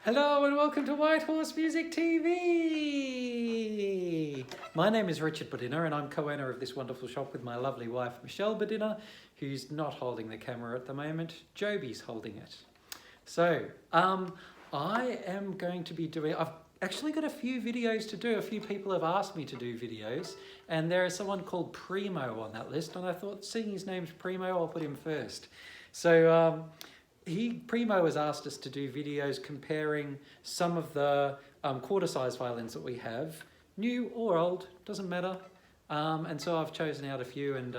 Hello and welcome to White Horse Music TV. My name is Richard Bodina and I'm co-owner of this wonderful shop with my lovely wife Michelle Bodina, who's not holding the camera at the moment. Joby's holding it. So I am going to be doing, I've actually got a few videos to do. A few people have asked me to do videos and there is someone called Primo on that list, and I thought, seeing his name's Primo, I'll put him first. So Primo has asked us to do videos comparing some of the quarter-size violins that we have, new or old, doesn't matter. And so I've chosen out a few, and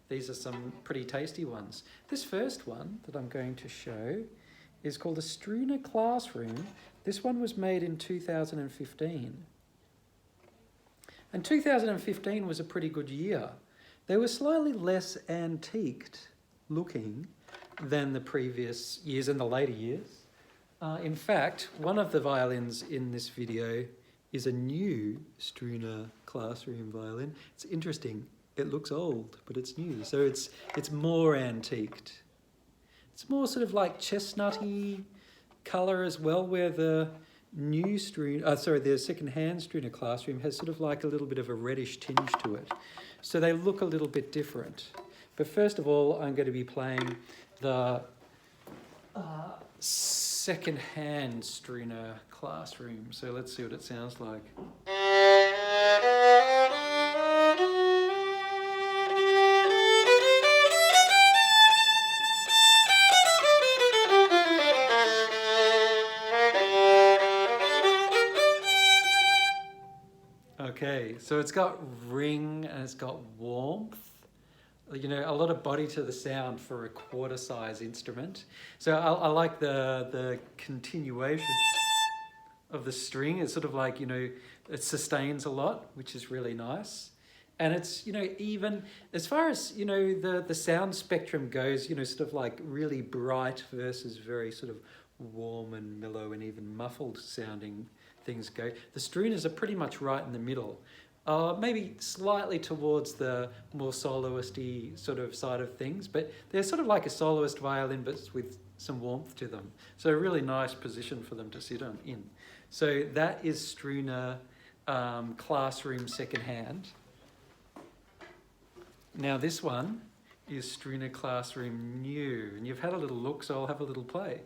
these are some pretty tasty ones. This first one that I'm going to show is called a Struna Classroom. This one was made in 2015. And 2015 was a pretty good year. They were slightly less antiqued looking than the previous years and the later years. In fact, one of the violins in this video is a new Struna Classroom violin. It's interesting, it looks old, but it's new, so it's more antiqued. It's more sort of like chestnutty colour as well, where the new the second-hand Struna Classroom has sort of like a little bit of a reddish tinge to it. So they look a little bit different. But first of all, I'm going to be playing the second-hand Struna Classroom. So let's see what it sounds like. Okay, so it's got ring and it's got warmth. You know, a lot of body to the sound for a quarter-size instrument. So I like the continuation of the string. It's sort of like, you know, it sustains a lot, which is really nice. And it's, you know, even as far as, you know, the sound spectrum goes, you know, sort of like really bright versus very sort of warm and mellow and even muffled sounding things go. The Strunas are pretty much right in the middle. Maybe slightly towards the more soloist-y sort of side of things, but they're sort of like a soloist violin, but with some warmth to them. So a really nice position for them to sit in. So that is Struna Classroom second-hand. Now this one is Struna Classroom new, and you've had a little look, so I'll have a little play.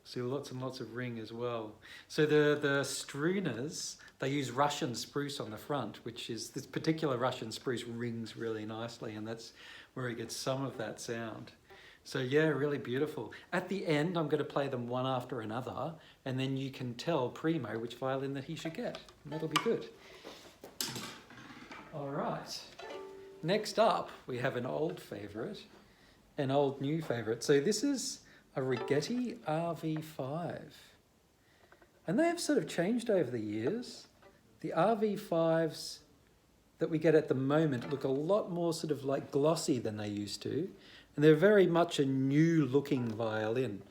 See, lots and lots of ring as well. So the Strunas, they use Russian spruce on the front, which is, this particular Russian spruce rings really nicely, and that's where he gets some of that sound. So yeah, really beautiful. At the end, I'm going to play them one after another, and then you can tell Primo which violin that he should get. And that'll be good. All right. Next up, we have an old favourite, an old new favourite. So this is a Raggetti RV5. And they have sort of changed over the years. The RV5s that we get at the moment look a lot more sort of like glossy than they used to. And they're very much a new looking violin.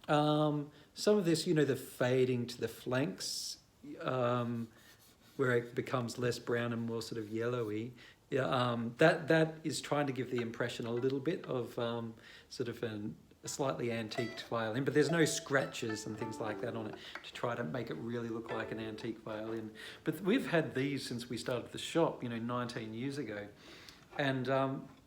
Some of this, you know, the fading to the flanks, where it becomes less brown and more sort of yellowy. That is trying to give the impression a little bit of sort of a slightly antiqued violin, but there's no scratches and things like that on it to try to make it really look like an antique violin. But we've had these since we started the shop, you know, 19 years ago, and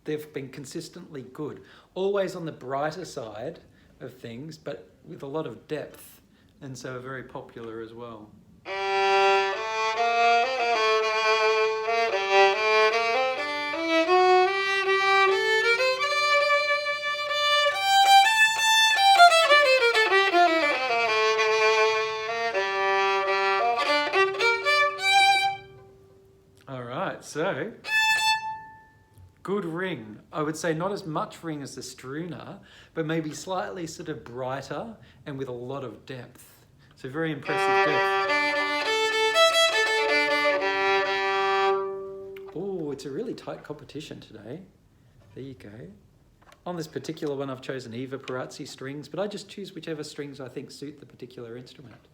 they've been consistently good. Always on the brighter side of things, but with a lot of depth, and so are very popular as well. So, good ring. I would say not as much ring as the Struna, but maybe slightly sort of brighter and with a lot of depth. So very impressive depth. Oh, it's a really tight competition today. There you go. On this particular one, I've chosen Eva Perazzi strings, but I just choose whichever strings I think suit the particular instrument.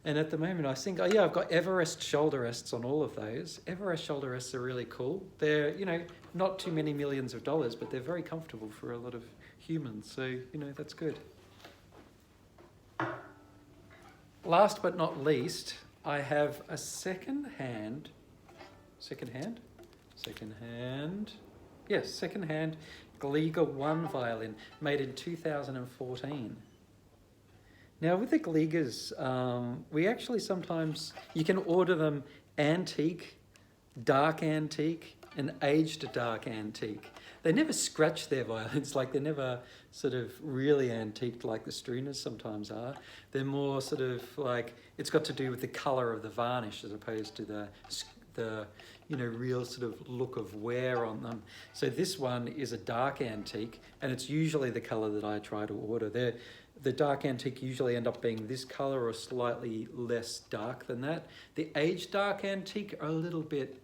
And at the moment, I think, oh yeah, I've got Everest shoulder rests on all of those. Everest shoulder rests are really cool. They're, you know, not too many millions of dollars, but they're very comfortable for a lot of humans. So, you know, that's good. Last but not least, I have a second-hand Gliga 1 violin made in 2014. Now with the Gligas, we actually sometimes, you can order them antique, dark antique, and aged dark antique. They never scratch their violins, like they're never sort of really antiqued like the Strunas sometimes are. They're more sort of like, it's got to do with the colour of the varnish as opposed to the you know, real sort of look of wear on them. So this one is a dark antique, and it's usually the colour that I try to order. The dark antique usually end up being this colour or slightly less dark than that. The aged dark antique are a little bit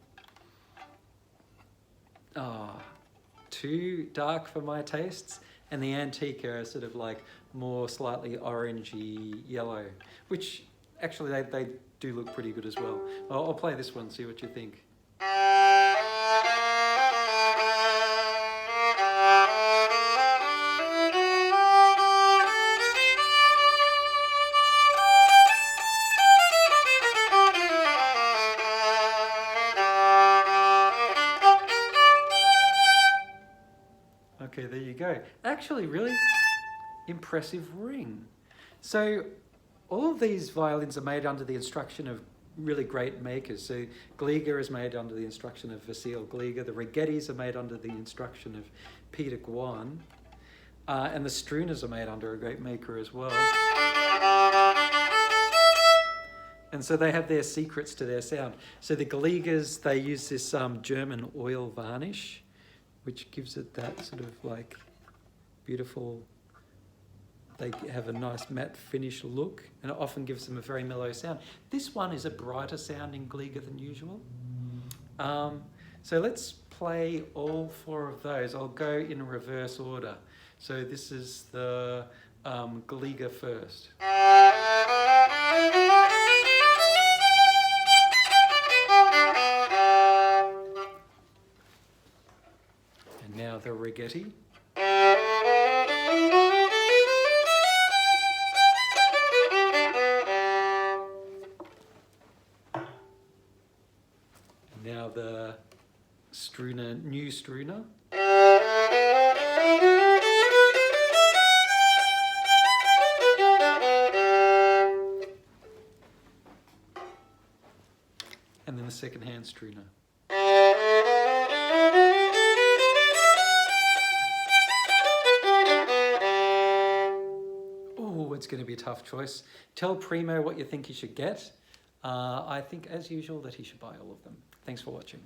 too dark for my tastes, and the antique are sort of like more slightly orangey yellow, which actually they do look pretty good as well. I'll play this one, see what you think. Okay, there you go. Actually, really impressive ring. So all of these violins are made under the instruction of really great makers. So Gliega is made under the instruction of Vasile Gliega. The Raggettis are made under the instruction of Peter Guan. And the Strunas are made under a great maker as well. And so they have their secrets to their sound. So the Gliegas, they use this German oil varnish, which gives it that sort of like beautiful, they have a nice matte finish look, and it often gives them a very mellow sound. This one is a brighter sounding Gliega than usual. So let's play all 4 of those. I'll go in reverse order. So this is the Gliega first. And now the Regetti. Now the Struna, new Struna. And then the second-hand Struna. Oh, it's going to be a tough choice. Tell Primo what you think he should get. I think, as usual, that he should buy all of them. Thanks for watching.